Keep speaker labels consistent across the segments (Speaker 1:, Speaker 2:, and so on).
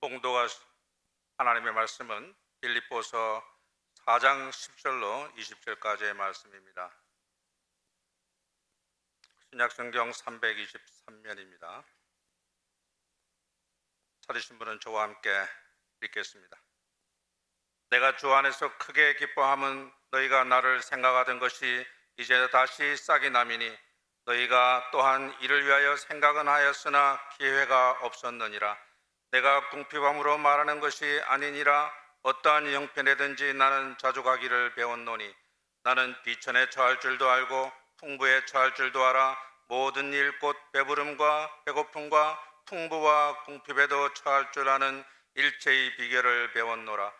Speaker 1: 봉도가 하나님의 말씀은 빌립보서 4장 10절로 20절까지의 말씀입니다. 신약성경 323면입니다. 찾으신 분은 저와 함께 읽겠습니다. 내가 주 안에서 크게 기뻐함은 너희가 나를 생각하던 것이 이제 다시 싹이 나미니 너희가 또한 이를 위하여 생각은 하였으나 기회가 없었느니라. 내가 궁핍함으로 말하는 것이 아니니라. 어떠한 형편에든지 나는 자족하기를 배웠노니 나는 비천에 처할 줄도 알고 풍부에 처할 줄도 알아. 모든 일 곧 배부름과 배고픔과 풍부와 궁핍에도 처할 줄 아는 일체의 비결을 배웠노라.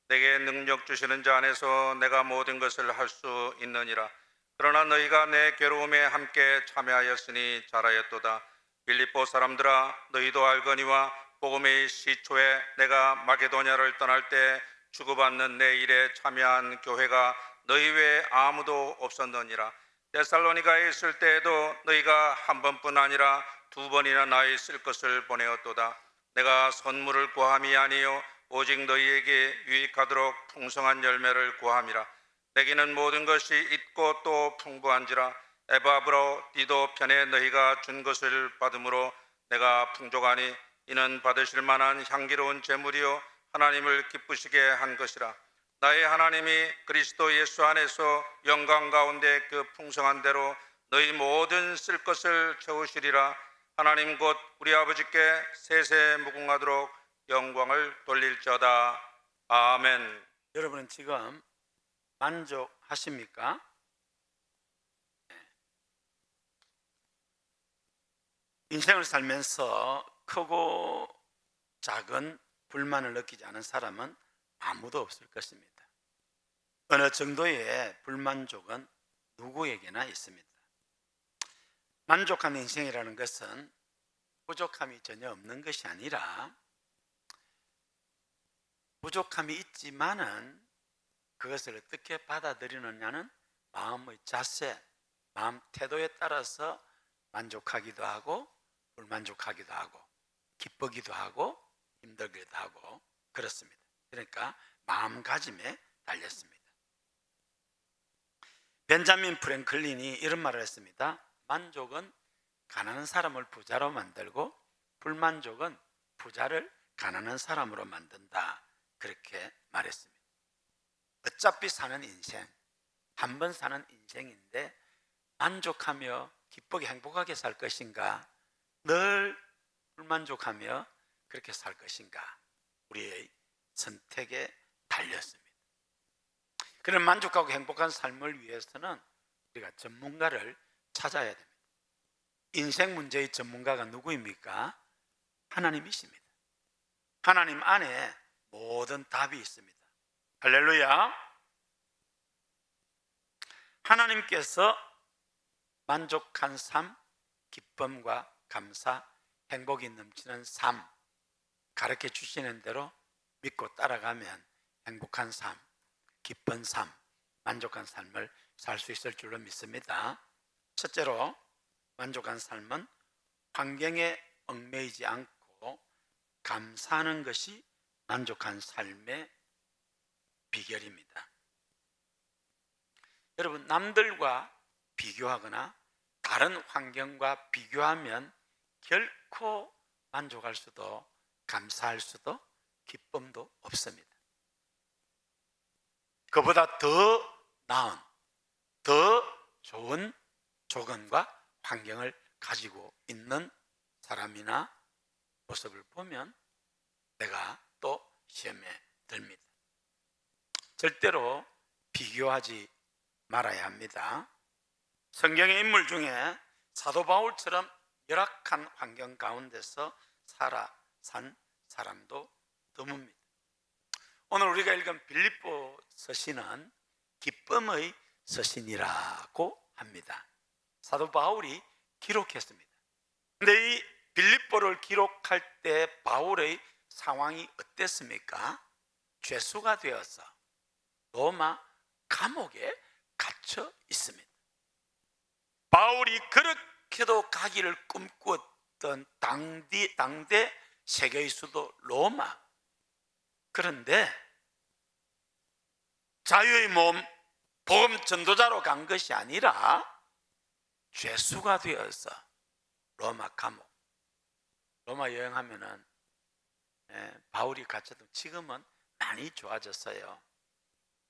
Speaker 1: 내게 능력 주시는 자 안에서 내가 모든 것을 할 수 있느니라. 그러나 너희가 내 괴로움에 함께 참여하였으니 잘하였도다. 빌립보 사람들아, 너희도 알거니와 복음의 시초에 내가 마게도냐를 떠날 때 주고받는 내 일에 참여한 교회가 너희 외에 아무도 없었느니라. 데살로니가에 있을 때에도 너희가 한 번뿐 아니라 두 번이나 나에 있을 것을 보내었도다. 내가 선물을 구함이 아니요 오직 너희에게 유익하도록 풍성한 열매를 구함이라. 내게는 모든 것이 있고 또 풍부한지라. 에바브로 디도 편에 너희가 준 것을 받음으로 내가 풍족하니 이는 받으실 만한 향기로운 제물이요 하나님을 기쁘시게 한 것이라. 나의 하나님이 그리스도 예수 안에서 영광 가운데 그 풍성한 대로 너희 모든 쓸 것을 채우시리라. 하나님 곧 우리 아버지께 세세 무궁하도록 영광을 돌릴지어다. 아멘.
Speaker 2: 여러분은 지금 만족하십니까? 인생을 살면서 크고 작은 불만을 느끼지 않은 사람은 아무도 없을 것입니다. 어느 정도의 불만족은 누구에게나 있습니다. 만족한 인생이라는 것은 부족함이 전혀 없는 것이 아니라 부족함이 있지만은 그것을 어떻게 받아들이느냐는 마음의 자세, 마음 태도에 따라서 만족하기도 하고 불만족하기도 하고 기쁘기도 하고 힘들기도 하고 그렇습니다. 그러니까 마음가짐에 달렸습니다. 벤자민 프랭클린이 이런 말을 했습니다. 만족은 가난한 사람을 부자로 만들고 불만족은 부자를 가난한 사람으로 만든다. 그렇게 말했습니다. 어차피 사는 인생, 한 번 사는 인생인데 만족하며 기쁘게 행복하게 살 것인가, 늘 불만족하며 그렇게 살 것인가, 우리의 선택에 달렸습니다. 그런 만족하고 행복한 삶을 위해서는 우리가 전문가를 찾아야 됩니다. 인생 문제의 전문가가 누구입니까? 하나님이십니다. 하나님 안에 모든 답이 있습니다. 할렐루야. 하나님께서 만족한 삶, 기쁨과 감사, 행복이 넘치는 삶 가르쳐 주시는 대로 믿고 따라가면 행복한 삶, 기쁜 삶, 만족한 삶을 살 수 있을 줄로 믿습니다. 첫째로 만족한 삶은 환경에 얽매이지 않고 감사하는 것이 만족한 삶의 비결입니다. 여러분, 남들과 비교하거나 다른 환경과 비교하면 결코 만족할 수도 감사할 수도 기쁨도 없습니다. 그보다 더 나은, 더 좋은 조건과 환경을 가지고 있는 사람이나 모습을 보면 내가 또 시험에 듭니다. 절대로 비교하지 말아야 합니다. 성경의 인물 중에 사도 바울처럼 열악한 환경 가운데서 산 사람도 드뭅니다. 오늘 우리가 읽은 빌립보 서신은 기쁨의 서신이라고 합니다. 사도 바울이 기록했습니다. 그런데 이 빌립보를 기록할 때 바울의 상황이 어땠습니까? 죄수가 되어서 로마 감옥에 갇혀 있습니다. 바울이 그렇게도 가기를 꿈꾸었던 당대 세계의 수도 로마. 그런데 자유의 몸 복음 전도자로 간 것이 아니라 죄수가 되어서 로마 감옥. 로마 여행하면은 바울이 갇혔던, 지금은 많이 좋아졌어요.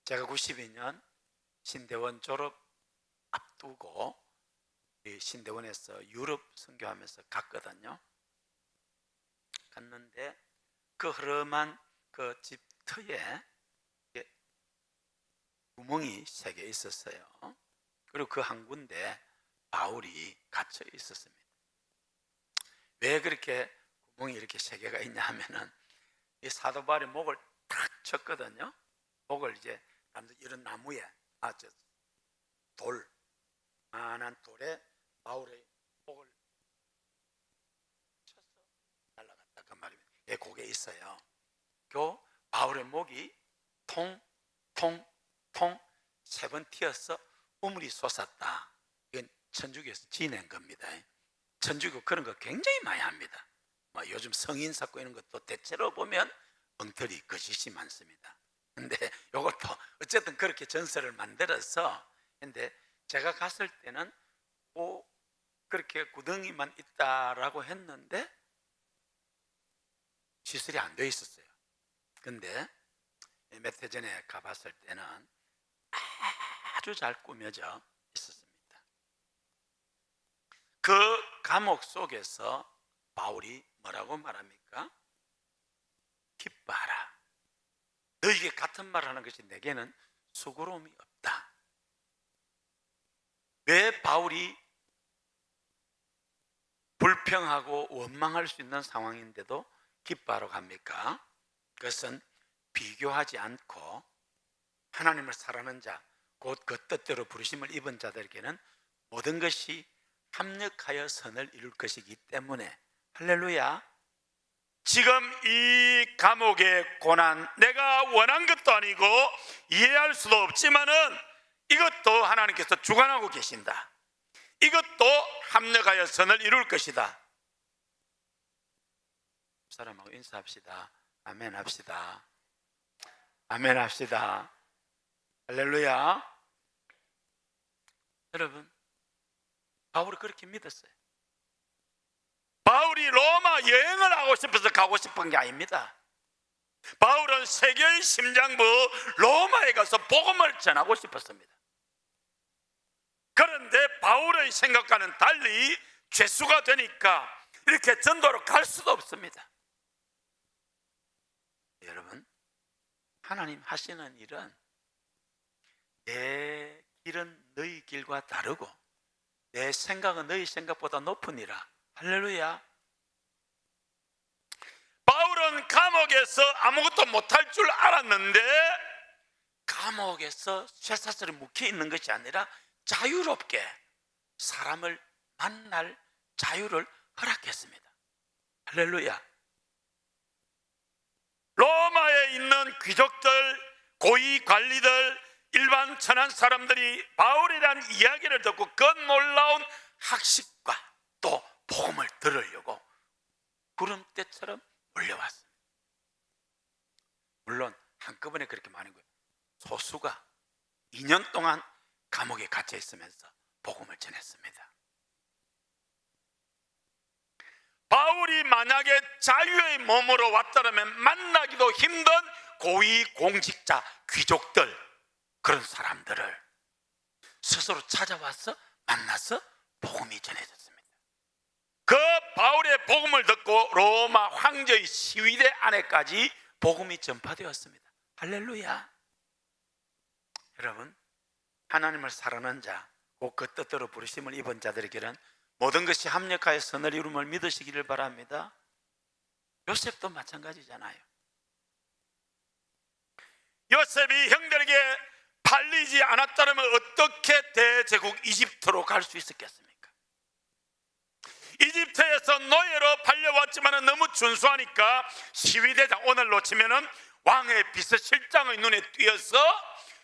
Speaker 2: 제가 92년 신대원 졸업 앞두고 신대원에서 유럽 선교하면서 갔거든요. 갔는데 그 흐름한 그 집 터에 구멍이 3개 있었어요. 그리고 그 한 군데 바울이 갇혀 있었습니다. 왜 그렇게 구멍이 이렇게 3개가 있냐 하면은 이 사도 바울이 목을 탁 쳤거든요. 목을 이제 이런 나무에 돌, 만한 돌에 바울의 목을 쳐서 날아갔다 그 말입니다. 예, 그게 있어요. 그 바울의 목이 통 3번 튀어서 우물이 솟았다. 이건 천주교에서 지낸 겁니다. 천주교 그런 거 굉장히 많이 합니다. 요즘 성인 사건 이런 것도 대체로 보면 엉터리 거짓이 많습니다. 근데 이것도 어쨌든 그렇게 전설을 만들어서, 근데 제가 갔을 때는 그렇게 구덩이만 있다라고 했는데 시설이 안 돼 있었어요. 근데 몇 해 전에 가봤을 때는 아주 잘 꾸며져 있었습니다. 그 감옥 속에서 바울이 뭐라고 말합니까? 기뻐하라. 너에게 같은 말을 하는 것이 내게는 수고로움이 없다. 왜 바울이 불평하고 원망할 수 있는 상황인데도 기뻐하러 갑니까? 그것은 비교하지 않고 하나님을 사랑하는 자, 곧 그 뜻대로 부르심을 입은 자들에게는 모든 것이 합력하여 선을 이룰 것이기 때문에, 할렐루야. 지금 이 감옥의 고난, 내가 원한 것도 아니고 이해할 수도 없지만은 이것도 하나님께서 주관하고 계신다. 이것도 합력하여 선을 이룰 것이다. 사람하고 인사합시다. 아멘 합시다. 아멘 합시다. 할렐루야. 여러분, 바울이 그렇게 믿었어요. 바울이 로마 여행을 하고 싶어서 가고 싶은 게 아닙니다. 바울은 세계의 심장부 로마에 가서 복음을 전하고 싶었습니다. 그런데 바울의 생각과는 달리 죄수가 되니까 이렇게 전도로 갈 수도 없습니다. 여러분, 하나님 하시는 일은 내 길은 너희 길과 다르고 내 생각은 너희 생각보다 높으니라. 할렐루야. 바울은 감옥에서 아무것도 못할 줄 알았는데 감옥에서 쇠사슬에 묶여 있는 것이 아니라 자유롭게 사람을 만날 자유를 허락했습니다. 할렐루야. 로마에 있는 귀족들, 고위 관리들, 일반 천한 사람들이 바울이라는 이야기를 듣고 그 놀라운 학식과 또 복음을 들으려고 구름대처럼 몰려왔습니다. 물론 한꺼번에 그렇게 많은 거예요. 소수가 2년 동안 감옥에 갇혀 있으면서 복음을 전했습니다. 바울이 만약에 자유의 몸으로 왔다면 만나기도 힘든 고위 공직자, 귀족들, 그런 사람들을 스스로 찾아와서 만나서 복음이 전해졌습니다. 그 바울의 복음을 듣고 로마 황제의 시위대 안에까지 복음이 전파되었습니다. 할렐루야. 여러분, 하나님을 사랑하는 자, 곧 그 뜻대로 부르심을 입은 자들에게는 모든 것이 합력하여 선을 이룸을 믿으시기를 바랍니다. 요셉도 마찬가지잖아요. 요셉이 형들에게 팔리지 않았다면 어떻게 대제국 이집트로 갈 수 있었겠습니까? 이집트에서 노예로 팔려왔지만 너무 준수하니까 시위대장, 오늘로 치면은 왕의 비서실장의 눈에 띄어서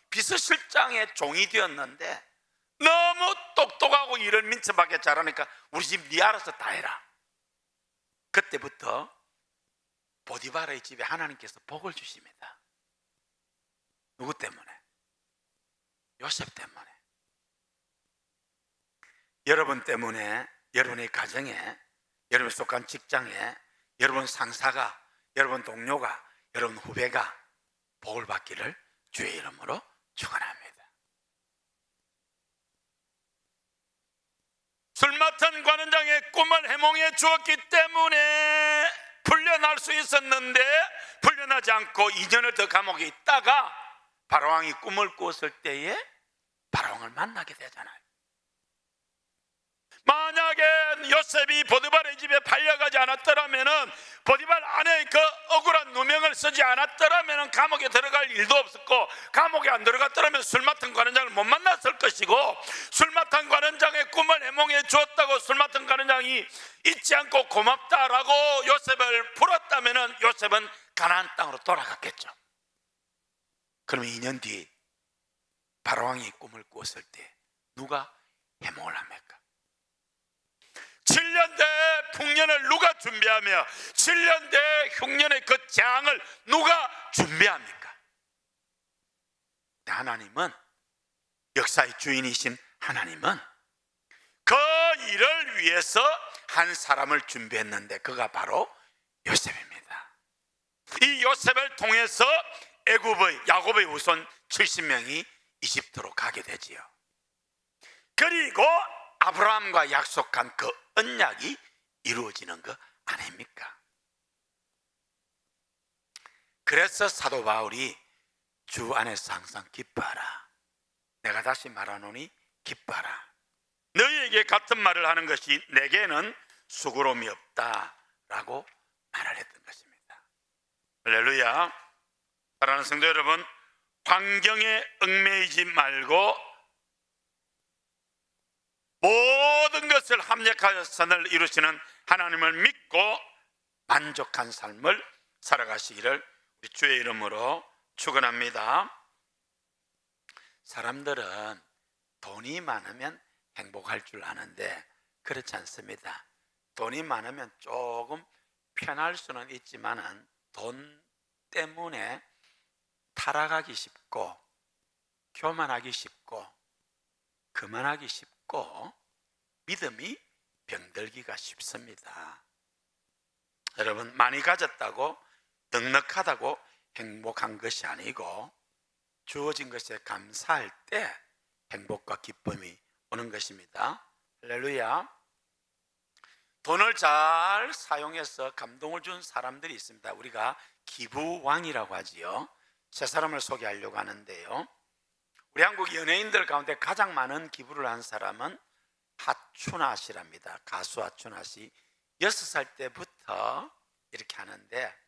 Speaker 2: 비서실장의 종이 되었는데 너무 똑똑하고 일을 민첩하게 잘하니까 우리 집 네 알아서 다 해라. 그때부터 보디바라의 집에 하나님께서 복을 주십니다. 누구 때문에? 요셉 때문에. 여러분 때문에 여러분의 가정에, 여러분 속한 직장에, 여러분 상사가, 여러분 동료가, 여러분 후배가 복을 받기를 주의 이름으로 축원합니다. 술 맡은 관원장의 꿈을 해몽해 주었기 때문에 풀려날 수 있었는데 풀려나지 않고 2년을 더 감옥에 있다가 바로왕이 꿈을 꾸었을 때에 바로왕을 만나게 되잖아요. 만약에 요셉이 보디발의 집에 팔려가지 않았더라면, 보디발 안에 그 억울한 누명을 쓰지 않았더라면 감옥에 들어갈 일도 없었고, 감옥에 안 들어갔더라면 술 맡은 관원장을 못 만났을 것이고, 술 맡은 관원장의 꿈을 해몽해 주었다고 술 맡은 관원장이 잊지 않고 고맙다라고 요셉을 풀었다면 요셉은 가나안 땅으로 돌아갔겠죠. 그럼 2년 뒤 바로왕이 꿈을 꾸었을 때 누가 해몽을 합니까? 7년 대 풍년을 누가 준비하며 7년 대 흉년의 그 재앙을 누가 준비합니까? 하나님은, 역사의 주인이신 하나님은 그 일을 위해서 한 사람을 준비했는데 그가 바로 요셉입니다. 이 요셉을 통해서 야곱의 후손 70명이 이집트로 가게 되지요. 그리고 아브라함과 약속한 그 언약이 이루어지는 거 아닙니까? 그래서 사도 바울이 주 안에서 항상 기뻐하라. 내가 다시 말하노니 기뻐하라. 너희에게 같은 말을 하는 것이 내게는 수고로움이 없다라고 말을 했던 것입니다. 할렐루야. 사랑하는 성도 여러분, 환경에 얽매이지 말고 모든 것을 합력하여 선을 이루시는 하나님을 믿고 만족한 삶을 살아가시기를 우리 주의 이름으로 축원합니다. 사람들은 돈이 많으면 행복할 줄 아는데 그렇지 않습니다. 돈이 많으면 조금 편할 수는 있지만 돈 때문에 타락하기 쉽고 교만하기 쉽고 그만하기 쉽고 믿음이 병들기가 쉽습니다. 여러분, 많이 가졌다고 넉넉하다고 행복한 것이 아니고 주어진 것에 감사할 때 행복과 기쁨이 오는 것입니다. 할렐루야. 돈을 잘 사용해서 감동을 준 사람들이 있습니다. 우리가 기부왕이라고 하지요. 세 사람을 소개하려고 하는데요. 우리 한국 연예인들 가운데 가장 많은 기부를 한 사람은 하춘아 씨랍니다. 가수 하춘아 씨. 6살 때부터 이렇게 하는데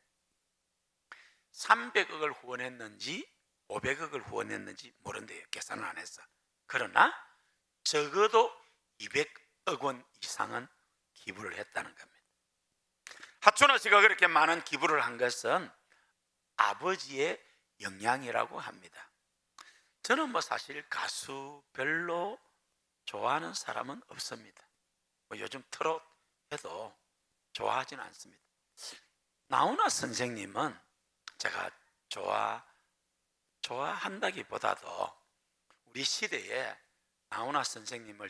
Speaker 2: 300억을 후원했는지 500억을 후원했는지 모른대요. 계산을 안 했어. 그러나 적어도 200억 원 이상은 기부를 했다는 겁니다. 하춘아 씨가 그렇게 많은 기부를 한 것은 아버지의 영향이라고 합니다. 저는 사실 가수 별로 좋아하는 사람은 없습니다. 요즘 트롯 해도 좋아하지는 않습니다. 나훈아 선생님은 제가 좋아한다기보다도 우리 시대에 나훈아 선생님을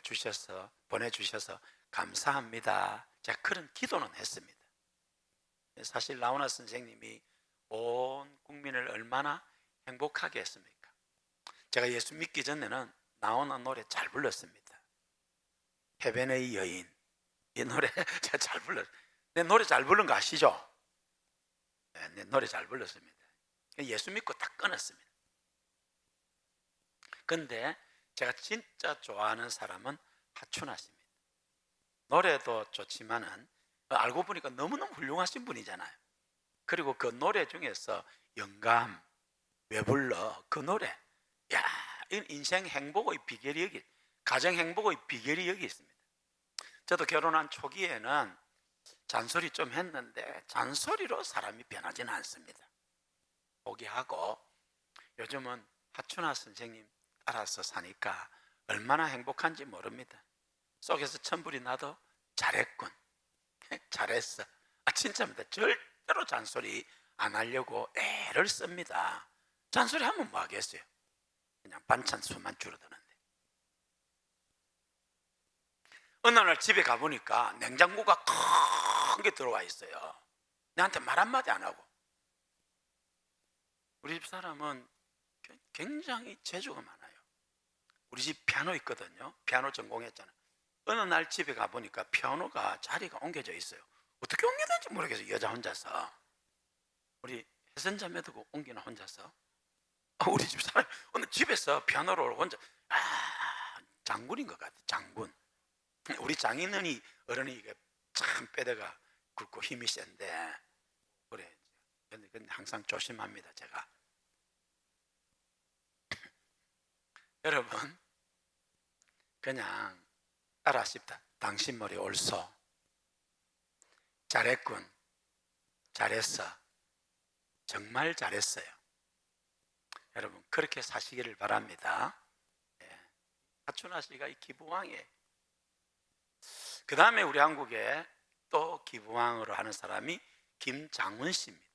Speaker 2: 보내주셔서 감사합니다. 제가 그런 기도는 했습니다. 사실 나훈아 선생님이 온 국민을 얼마나 행복하게 했습니까? 제가 예수 믿기 전에는 나훈아 노래 잘 불렀습니다. 해변의 여인, 이 노래 제가 잘 불렀어요. 내 노래 잘 부른 거 아시죠? 네, 내 노래 잘 불렀습니다. 예수 믿고 다 끊었습니다. 근데 제가 진짜 좋아하는 사람은 하춘아 씨입니다. 노래도 좋지만은 알고 보니까 너무너무 훌륭하신 분이잖아요. 그리고 그 노래 중에서 영감, 왜 불러? 그 노래, 야, 인생 행복의 비결이 여기, 가정 행복의 비결이 여기 있습니다. 저도 결혼한 초기에는 잔소리 좀 했는데 잔소리로 사람이 변하지는 않습니다. 포기하고 요즘은 하춘아 선생님 따라서 사니까 얼마나 행복한지 모릅니다. 속에서 천불이 나도 잘했군, 잘했어. 진짜입니다. 절대로 잔소리 안 하려고 애를 씁니다. 잔소리 하면 뭐 하겠어요? 그냥 반찬 수만 줄어드는데. 어느 날 집에 가보니까 냉장고가 큰 게 들어와 있어요. 나한테 말 한마디 안 하고. 우리 집 사람은 굉장히 재주가 많아요. 우리 집 피아노 있거든요. 피아노 전공했잖아요. 어느 날 집에 가보니까 피아노가 자리가 옮겨져 있어요. 어떻게 옮겨졌는지 모르겠어요. 여자 혼자서. 우리 혜선자매도 옮기나 혼자서. 우리 집 사람 오늘 집에서 피아노를 혼자 장군인 것 같아. 장군. 우리 장인어른이 이게 참 빼다가 굵고 힘이 센데 그래. 근데 항상 조심합니다. 제가. 여러분 그냥 따라하십시다. 당신 머리 옳소. 잘했군. 잘했어. 정말 잘했어요. 여러분 그렇게 사시기를 바랍니다. 하춘아 씨가 이 기부왕이에요. 그 다음에 우리 한국에 또 기부왕으로 하는 사람이 김장훈 씨입니다.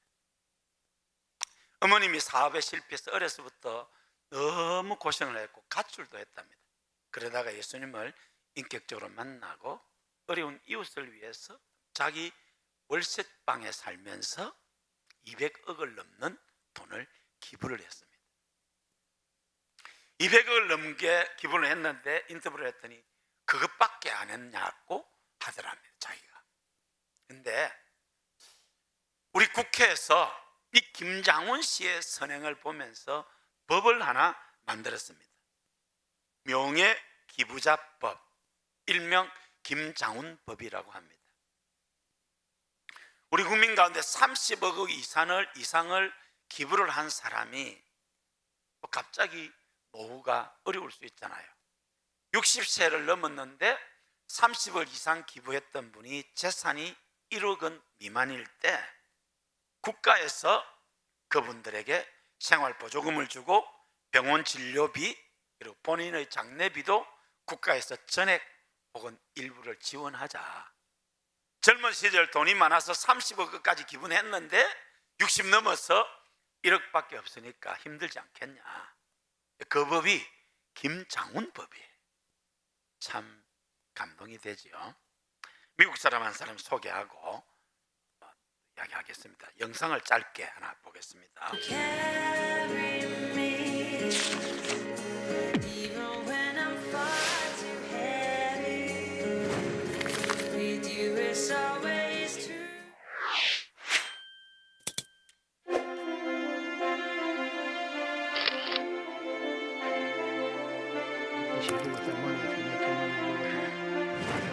Speaker 2: 어머님이 사업에 실패해서 어려서부터 너무 고생을 했고 가출도 했답니다. 그러다가 예수님을 인격적으로 만나고 어려운 이웃을 위해서 자기 월세방에 살면서 200억을 넘는 돈을 기부를 했습니다. 200억을 넘게 기부를 했는데 인터뷰를 했더니 그것밖에 안 했냐고 하더랍니다. 자기가. 근데 우리 국회에서 이 김장훈 씨의 선행을 보면서 법을 하나 만들었습니다. 명예기부자법, 일명 김장훈법이라고 합니다. 우리 국민 가운데 30억 이상을 기부를 한 사람이 갑자기 노후가 어려울 수 있잖아요. 60세를 넘었는데 30억 이상 기부했던 분이 재산이 1억 원 미만일 때 국가에서 그분들에게 생활보조금을 주고 병원 진료비 그리고 본인의 장례비도 국가에서 전액 혹은 일부를 지원하자. 젊은 시절 돈이 많아서 30억까지 기부했는데 60 넘어서 1억밖에 없으니까 힘들지 않겠냐. 그 법이 김장훈 법이에요. 참 감동이 되지요. 미국 사람 한 사람 소개하고 이야기하겠습니다. 영상을 짧게 하나 보겠습니다.
Speaker 3: Carry me, even when I'm far too heavy. With you, it's always true.
Speaker 4: You should do with that money if you make your money do with that.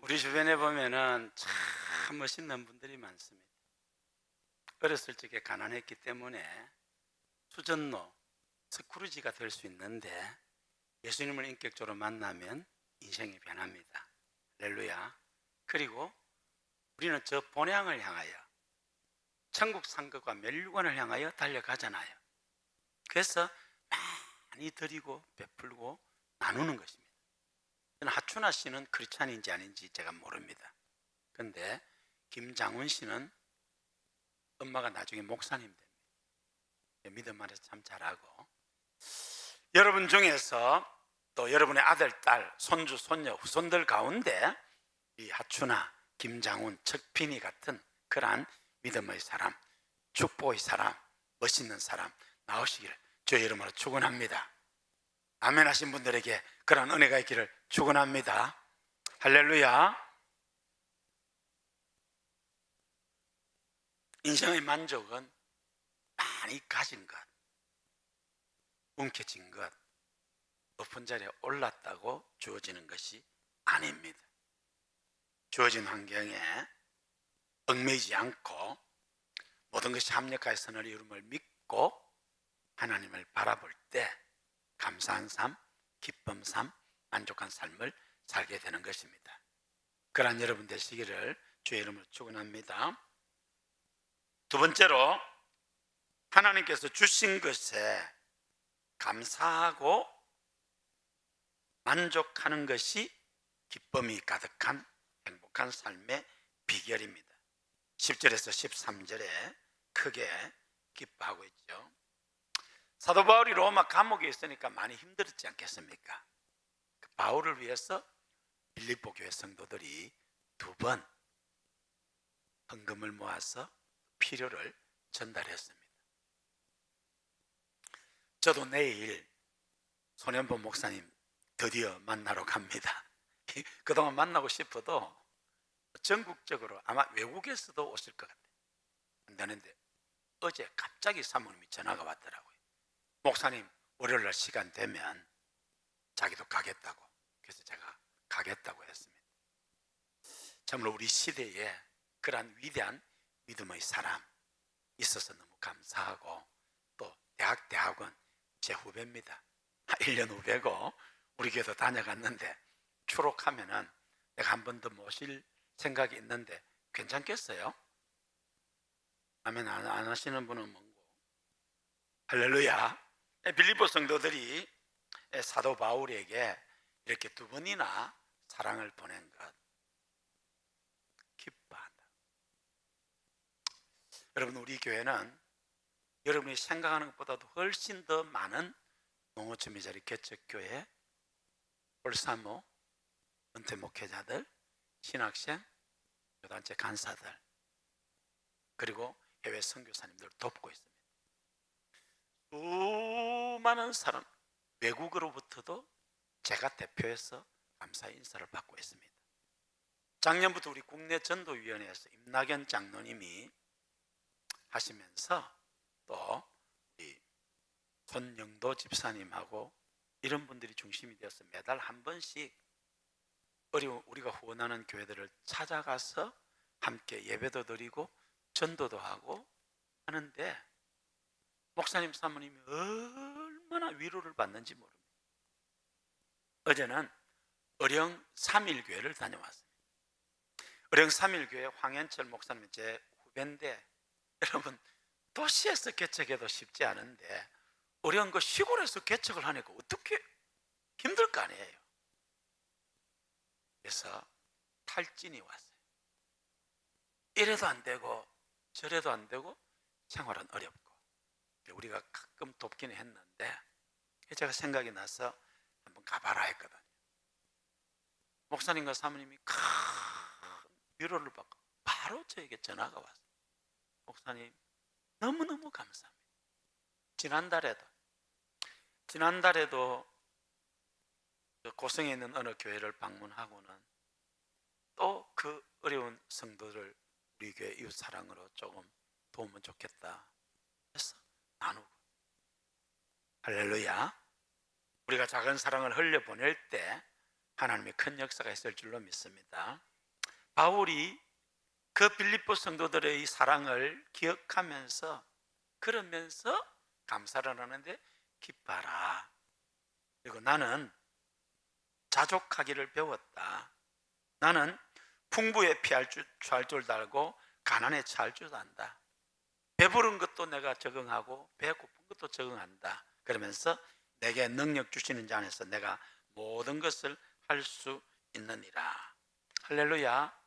Speaker 2: 우리 주변에 보면은 참 참 멋있는 분들이 많습니다. 어렸을 적에 가난했기 때문에 수전노, 스크루지가 될 수 있는데 예수님을 인격적으로 만나면 인생이 변합니다. 할렐루야. 그리고 우리는 저 본향을 향하여, 천국 상급과 멸류관을 향하여 달려가잖아요. 그래서 많이 드리고 베풀고 나누는 것입니다. 저는 하춘아 씨는 크리스찬인지 아닌지 제가 모릅니다. 그런데 김장훈 씨는 엄마가 나중에 목사님 됩니다. 믿음 안에서 참 잘하고, 여러분 중에서 또 여러분의 아들, 딸, 손주, 손녀, 후손들 가운데 이 하춘아, 김장훈, 척빈이 같은 그러한 믿음의 사람, 축복의 사람, 멋있는 사람 나오시기를 주의 이름으로 축원합니다. 아멘 하신 분들에게 그러한 은혜가 있기를 축원합니다. 할렐루야. 인생의 만족은 많이 가진 것, 움켜진 것, 높은 자리에 올랐다고 주어지는 것이 아닙니다. 주어진 환경에 얽매이지 않고 모든 것이 합력하여 선을 이룸을 믿고 하나님을 바라볼 때 감사한 삶, 기쁨 삶, 만족한 삶을 살게 되는 것입니다. 그러한 여러분 되시기를 주의 이름으로 축원합니다. 두 번째로, 하나님께서 주신 것에 감사하고 만족하는 것이 기쁨이 가득한 행복한 삶의 비결입니다. 10절에서 13절에 크게 기뻐하고 있죠. 사도 바울이 로마 감옥에 있으니까 많이 힘들었지 않겠습니까? 그 바울을 위해서 빌립보 교회 성도들이 2번 헌금을 모아서 필요를 전달했습니다. 저도 내일 손현보 목사님 드디어 만나러 갑니다. 그동안 만나고 싶어도 전국적으로 아마 외국에서도 오실 것 같아요. 안 되는데 어제 갑자기 사모님이 전화가 왔더라고요. 목사님 월요일날 시간 되면 자기도 가겠다고. 그래서 제가 가겠다고 했습니다. 참으로 우리 시대에 그러한 위대한 믿음의 사람 있어서 너무 감사하고, 또 대학원 제 후배입니다. 1년 후배고 우리 교회도 다녀갔는데 추록하면은 내가 한 번 더 모실 생각이 있는데 괜찮겠어요? 아멘. 안 하시는 분은 뭔고? 할렐루야. 빌립보 성도들이 사도 바울에게 이렇게 2번이나 사랑을 보낸 것 기뻐한다. 여러분, 우리 교회는 여러분이 생각하는 것보다도 훨씬 더 많은 농어촌미자리 개척교회, 홀사모, 은퇴 목회자들, 신학생, 교단체 간사들, 그리고 해외 선교사님들 돕고 있습니다. 수많은 사람, 외국으로부터도 제가 대표해서 감사 인사를 받고 있습니다. 작년부터 우리 국내 전도위원회에서 임낙연 장로님이 하시면서 또 우리 손영도 집사님하고 이런 분들이 중심이 되어서 매달 한 번씩 어려운 우리가 후원하는 교회들을 찾아가서 함께 예배도 드리고 전도도 하고 하는데, 목사님 사모님이 얼마나 위로를 받는지 모릅니다. 어제는 어령 3일교회를 다녀왔습니다. 어령 3일교회 황현철 목사님 제 후배인데, 여러분 도시에서 개척해도 쉽지 않은데 어려운 거 시골에서 개척을 하니까 어떻게 힘들 거 아니에요. 그래서 탈진이 왔어요. 이래도 안 되고 저래도 안 되고 생활은 어렵고, 우리가 가끔 돕기는 했는데 제가 생각이 나서 한번 가봐라 했거든요. 목사님과 사모님이 큰 위로를 받고 바로 저에게 전화가 왔어요. 목사님 너무너무 감사합니다. 지난달에도 고성에 있는 어느 교회를 방문하고는 또 그 어려운 성도를 우리 교회 이웃 사랑으로 조금 도우면 좋겠다 해서 나누고, 할렐루야. 우리가 작은 사랑을 흘려보낼 때 하나님의 큰 역사가 있을 줄로 믿습니다. 바울이 그 빌립보 성도들의 이 사랑을 기억하면서 그러면서 감사를 하는데 기뻐라. 그리고 나는 자족하기를 배웠다. 나는 풍부에 취할 줄 알고 가난에 처할 줄 안다. 배부른 것도 내가 적응하고 배고픈 것도 적응한다. 그러면서 내게 능력 주시는 자 안에서 내가 모든 것을 할 수 있느니라. 할렐루야.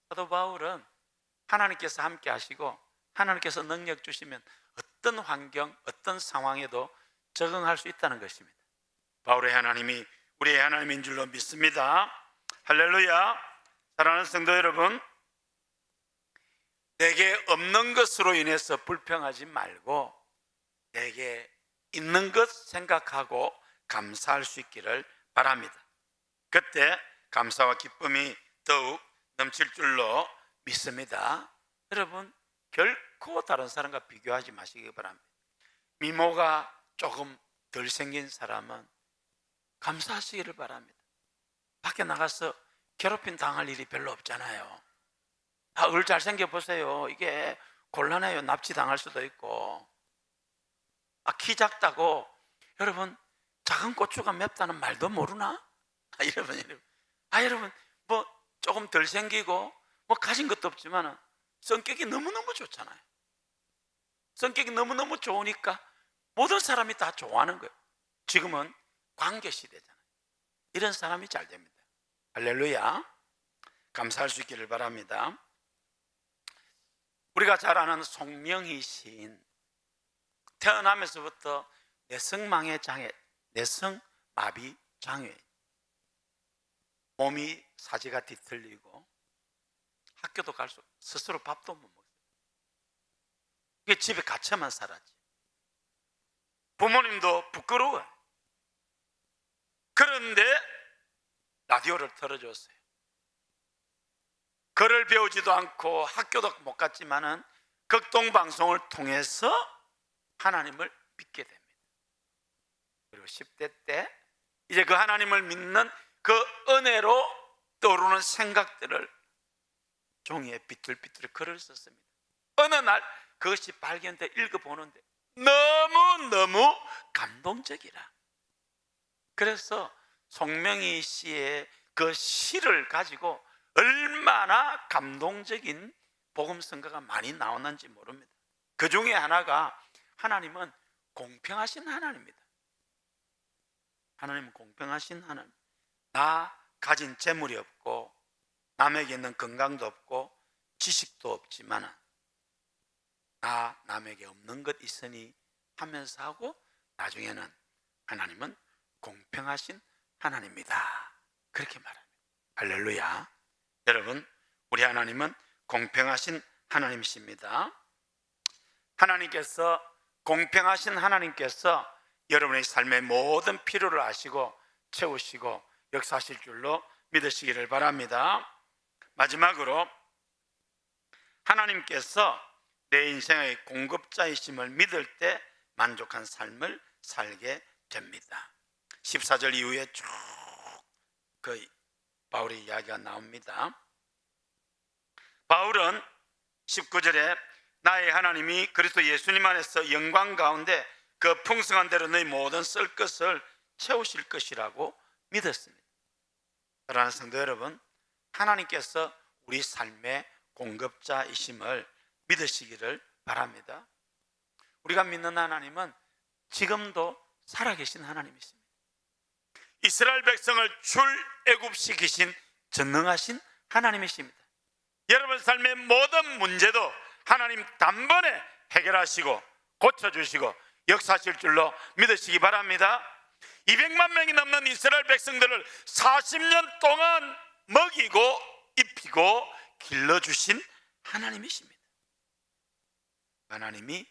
Speaker 2: 사도 바울은 하나님께서 함께 하시고 하나님께서 능력 주시면 어떤 환경, 어떤 상황에도 적응할 수 있다는 것입니다. 바울의 하나님이 우리의 하나님인 줄로 믿습니다. 할렐루야. 사랑하는 성도 여러분, 내게 없는 것으로 인해서 불평하지 말고 내게 있는 것 생각하고 감사할 수 있기를 바랍니다. 그때 감사와 기쁨이 더욱 넘칠 줄로 믿습니다. 여러분, 결코 다른 사람과 비교하지 마시기 바랍니다. 미모가 조금 덜 생긴 사람은 감사하시기를 바랍니다. 밖에 나가서 괴롭힘 당할 일이 별로 없잖아요. 얼 잘생겨 보세요. 이게 곤란해요. 납치 당할 수도 있고. 키 작다고 여러분 작은 고추가 맵다는 말도 모르나? 여러분 뭐 조금 덜 생기고 뭐 가진 것도 없지만 성격이 너무너무 좋잖아요. 성격이 너무너무 좋으니까 모든 사람이 다 좋아하는 거예요. 지금은 관계 시대잖아요. 이런 사람이 잘 됩니다. 할렐루야. 감사할 수 있기를 바랍니다. 우리가 잘 아는 송명희 시인, 태어나면서부터 내성마비 장애, 몸이 사지가 뒤틀리고 학교도 갈 수 없고 스스로 밥도 못 먹어요. 그게 집에 갇혀만 살았지. 부모님도 부끄러워요. 그런데 라디오를 틀어줬어요. 글을 배우지도 않고 학교도 못 갔지만은 극동방송을 통해서 하나님을 믿게 됩니다. 그리고 10대 때 이제 그 하나님을 믿는 그 은혜로 떠오르는 생각들을 종이에 비틀비틀 글을 썼습니다. 어느 날 그것이 발견돼 읽어보는데 너무너무 감동적이라. 그래서 송명희 씨의 그 시를 가지고 얼마나 감동적인 복음성가가 많이 나오는지 모릅니다. 그 중에 하나가 하나님은 공평하신 하나님입니다. 하나님은 공평하신 하나님. 나 가진 재물이 없고 남에게 있는 건강도 없고 지식도 없지만 나 남에게 없는 것 있으니 하면서 하고 나중에는 하나님은 공평하신 하나님이다. 그렇게 말합니다. 할렐루야. 여러분, 우리 하나님은 공평하신 하나님이십니다. 하나님께서 공평하신 하나님께서 여러분의 삶의 모든 필요를 아시고 채우시고 역사하실 줄로 믿으시기를 바랍니다. 마지막으로 하나님께서 내 인생의 공급자이심을 믿을 때 만족한 삶을 살게 됩니다. 14절 이후에 쭉 그 바울의 이야기가 나옵니다. 바울은 19절에 나의 하나님이 그리스도 예수님 안에서 영광 가운데 그 풍성한 대로 너희 모든 쓸 것을 채우실 것이라고 믿었습니다. 사랑하는 성도 여러분, 하나님께서 우리 삶의 공급자이심을 믿으시기를 바랍니다. 우리가 믿는 하나님은 지금도 살아계신 하나님이십니다. 이스라엘 백성을 출애굽시키신 전능하신 하나님이십니다. 여러분 삶의 모든 문제도 하나님 단번에 해결하시고 고쳐주시고 역사하실 줄로 믿으시기 바랍니다. 200만 명이 넘는 이스라엘 백성들을 40년 동안 먹이고 입히고 길러주신 하나님이십니다. 하나님이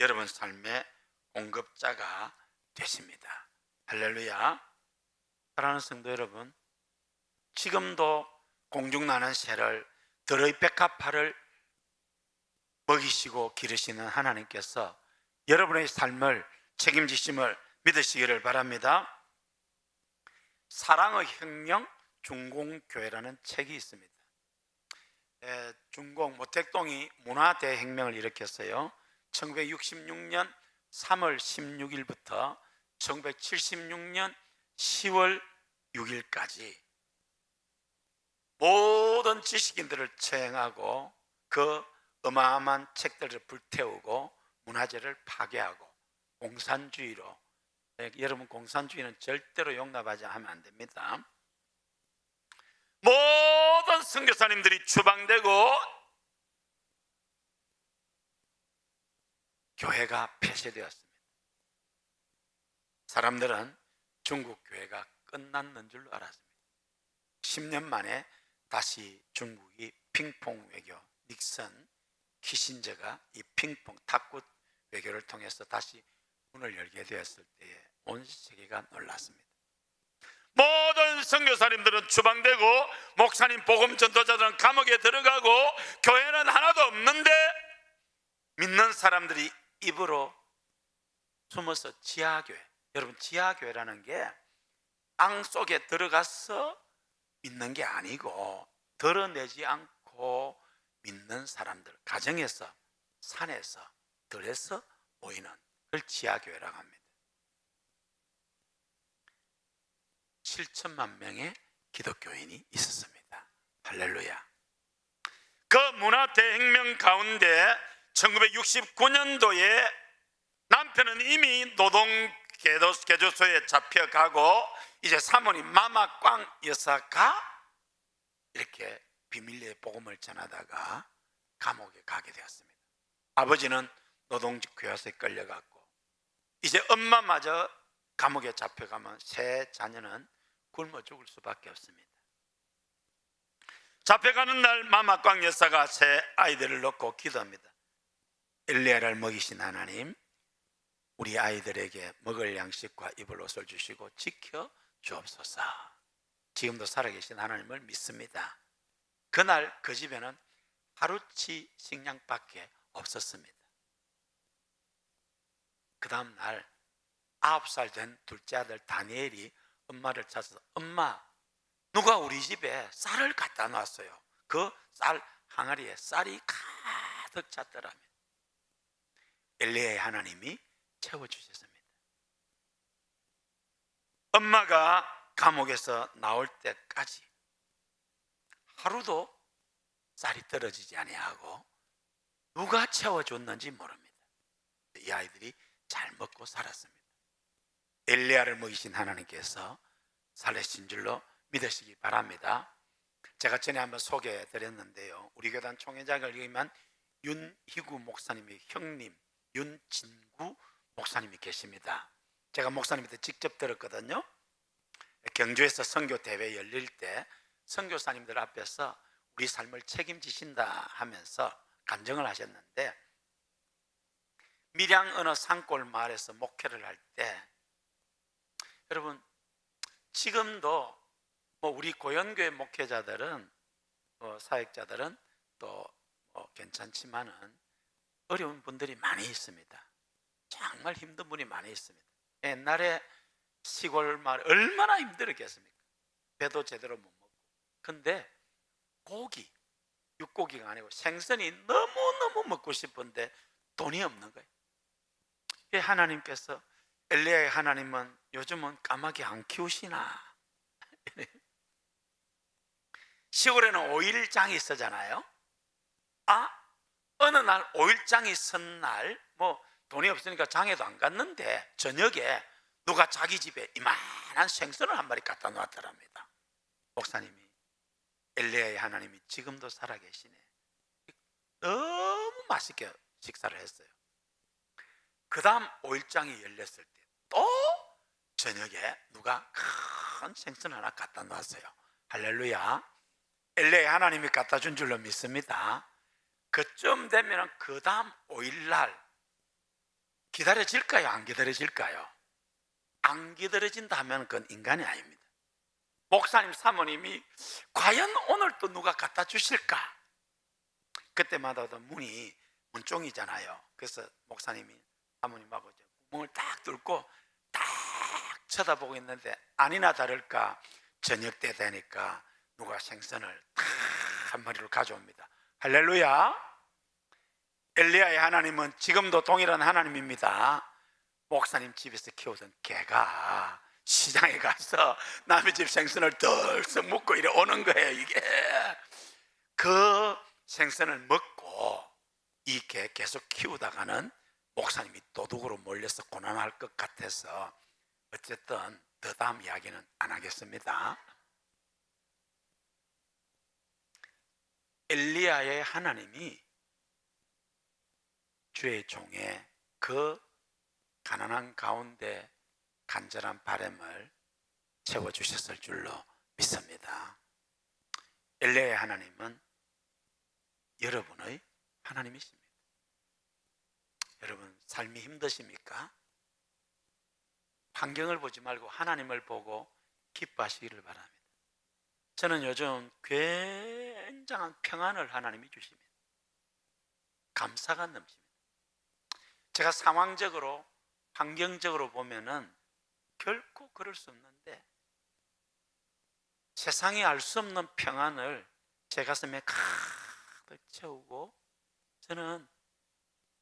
Speaker 2: 여러분 삶의 공급자가 되십니다. 할렐루야. 사랑하는 성도 여러분, 지금도 공중나는 새를 들의 백합화를 먹이시고 기르시는 하나님께서 여러분의 삶을 책임지심을 믿으시기를 바랍니다. 사랑의 혁명 중공교회라는 책이 있습니다. 중공 모택동이 문화대혁명을 일으켰어요. 1966년 3월 16일부터 1976년 10월 6일까지 모든 지식인들을 처형하고 그 어마어마한 책들을 불태우고 문화재를 파괴하고 공산주의로, 여러분 공산주의는 절대로 용납하지 하면 안 됩니다. 모든 선교사님들이 추방되고 교회가 폐쇄되었습니다. 사람들은 중국 교회가 끝났는 줄로 알았습니다. 10년 만에 다시 중국이 핑퐁 외교, 닉슨, 키신저가 이 핑퐁 탁구 외교를 통해서 다시 문을 열게 되었을 때에 온 세계가 놀랐습니다. 모든 선교사님들은 추방되고 목사님 복음 전도자들은 감옥에 들어가고 교회는 하나도 없는데 믿는 사람들이 입으로 숨어서 지하교회, 여러분 지하교회라는 게 땅 속에 들어가서 믿는 게 아니고 드러내지 않고 믿는 사람들, 가정에서, 산에서, 들에서 모이는 그걸 지하교회라고 합니다. 7천만 명의 기독교인이 있었습니다. 할렐루야. 그 문화대혁명 가운데 1969년도에 남편은 이미 노동개조소에 잡혀가고 이제 사모님 마마꽝 여사가 이렇게 비밀리에 복음을 전하다가 감옥에 가게 되었습니다. 아버지는 노동교화소에 끌려갔고 이제 엄마마저 감옥에 잡혀가면 세 자녀는 굶어 죽을 수밖에 없습니다. 잡혀가는 날 마마꽝 여사가 세 아이들을 놓고 기도합니다. 엘리야를 먹이신 하나님, 우리 아이들에게 먹을 양식과 입을 옷을 주시고 지켜 주옵소서. 지금도 살아계신 하나님을 믿습니다. 그날 그 집에는 하루치 식량밖에 없었습니다. 그 다음 날 9살 된 둘째 아들 다니엘이 엄마를 찾아서 엄마, 누가 우리 집에 쌀을 갖다 놨어요. 그 쌀 항아리에 쌀이 가득 찼더라면 엘리야의 하나님이 채워주셨습니다. 엄마가 감옥에서 나올 때까지 하루도 쌀이 떨어지지 아니하고 누가 채워줬는지 모릅니다. 이 아이들이 잘 먹고 살았습니다. 엘리야를 먹이신 하나님께서 살리신 줄로 믿으시기 바랍니다. 제가 전에 한번 소개해 드렸는데요, 우리 교단 총회장을 위한 윤희구 목사님의 형님 윤진구 목사님이 계십니다. 제가 목사님한테 직접 들었거든요. 경주에서 선교대회 열릴 때 선교사님들 앞에서 우리 삶을 책임지신다 하면서 간증을 하셨는데, 밀양 어느 산골 마을에서 목회를 할 때, 여러분 지금도 우리 고연교회 목회자들은 사역자들은 또 괜찮지만은 어려운 분들이 많이 있습니다. 정말 힘든 분이 많이 있습니다. 옛날에 시골 마을 얼마나 힘들었겠습니까? 배도 제대로 못 먹고. 근데 고기, 육고기가 아니고 생선이 너무너무 먹고 싶은데 돈이 없는 거예요. 하나님께서 엘리야의 하나님은 요즘은 까마귀 안 키우시나? 시골에는 오일장이 있었잖아요. 어느 날 오일장이 선 날 돈이 없으니까 장에도 안 갔는데 저녁에 누가 자기 집에 이만한 생선을 한 마리 갖다 놨더랍니다. 목사님이 엘리야의 하나님이 지금도 살아계시네. 너무 맛있게 식사를 했어요. 그 다음 오일장이 열렸을 때 또 저녁에 누가 큰 생선 하나 갖다 놨어요. 할렐루야. 엘리야의 하나님이 갖다 준 줄로 믿습니다. 그쯤 되면 그 다음 5일날 기다려질까요? 안 기다려질까요? 안 기다려진다면 그건 인간이 아닙니다. 목사님 사모님이 과연 오늘 또 누가 갖다 주실까? 그때마다 문종이잖아요. 그래서 목사님이 사모님하고 이제 구멍을 딱 뚫고 딱 쳐다보고 있는데 아니나 다를까 저녁 때 되니까 누가 생선을 딱 한 마리를 가져옵니다. 할렐루야. 엘리야의 하나님은 지금도 동일한 하나님입니다. 목사님 집에서 키우던 개가 시장에 가서 남의 집 생선을 덜썩 먹고 이래 오는 거예요. 이게 그 생선을 먹고 이 개 계속 키우다가는 목사님이 도둑으로 몰려서 고난할 것 같아서 어쨌든 더 다음 이야기는 안 하겠습니다. 엘리야의 하나님이 주의 종의 그 가난한 가운데 간절한 바람을 채워주셨을 줄로 믿습니다. 엘리야의 하나님은 여러분의 하나님이십니다. 여러분 삶이 힘드십니까? 환경을 보지 말고 하나님을 보고 기뻐하시기를 바랍니다. 저는 요즘 굉장한 평안을 하나님이 주십니다. 감사가 넘칩니다. 제가 상황적으로 환경적으로 보면은 결코 그럴 수 없는데 세상이 알 수 없는 평안을 제 가슴에 가득 채우고 저는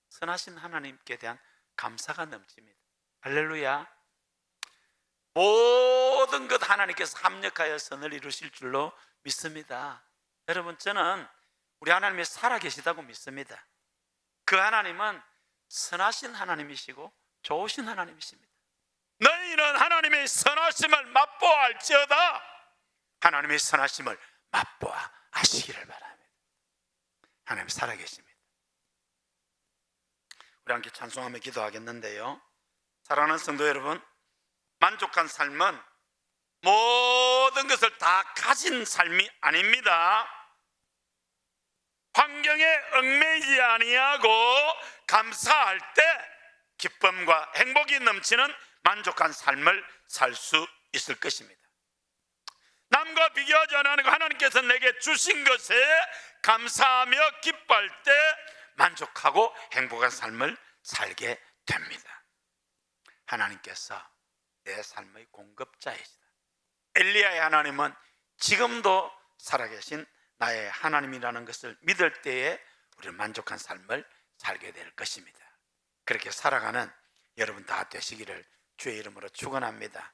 Speaker 2: 선하신 하나님께 대한 감사가 넘칩니다. 할렐루야. 모든 것 하나님께서 합력하여 선을 이루실 줄로 믿습니다. 여러분 저는 우리 하나님이 살아계시다고 믿습니다. 그 하나님은 선하신 하나님이시고 좋으신 하나님이십니다. 너희는 하나님의 선하심을 맛보아 알지어다. 하나님의 선하심을 맛보아 아시기를 바랍니다. 하나님 살아계십니다. 우리 함께 찬송하며 기도하겠는데요, 사랑하는 성도 여러분, 만족한 삶은 모든 것을 다 가진 삶이 아닙니다. 환경에 얽매이지 아니하고 감사할 때 기쁨과 행복이 넘치는 만족한 삶을 살 수 있을 것입니다. 남과 비교하지 않고 하나님께서 내게 주신 것에 감사하며 기뻐할 때 만족하고 행복한 삶을 살게 됩니다. 하나님께서 내 삶의 공급자이시다. 엘리야의 하나님은 지금도 살아계신 나의 하나님이라는 것을 믿을 때에 우리는 만족한 삶을 살게 될 것입니다. 그렇게 살아가는 여러분 다 되시기를 주의 이름으로 축원합니다.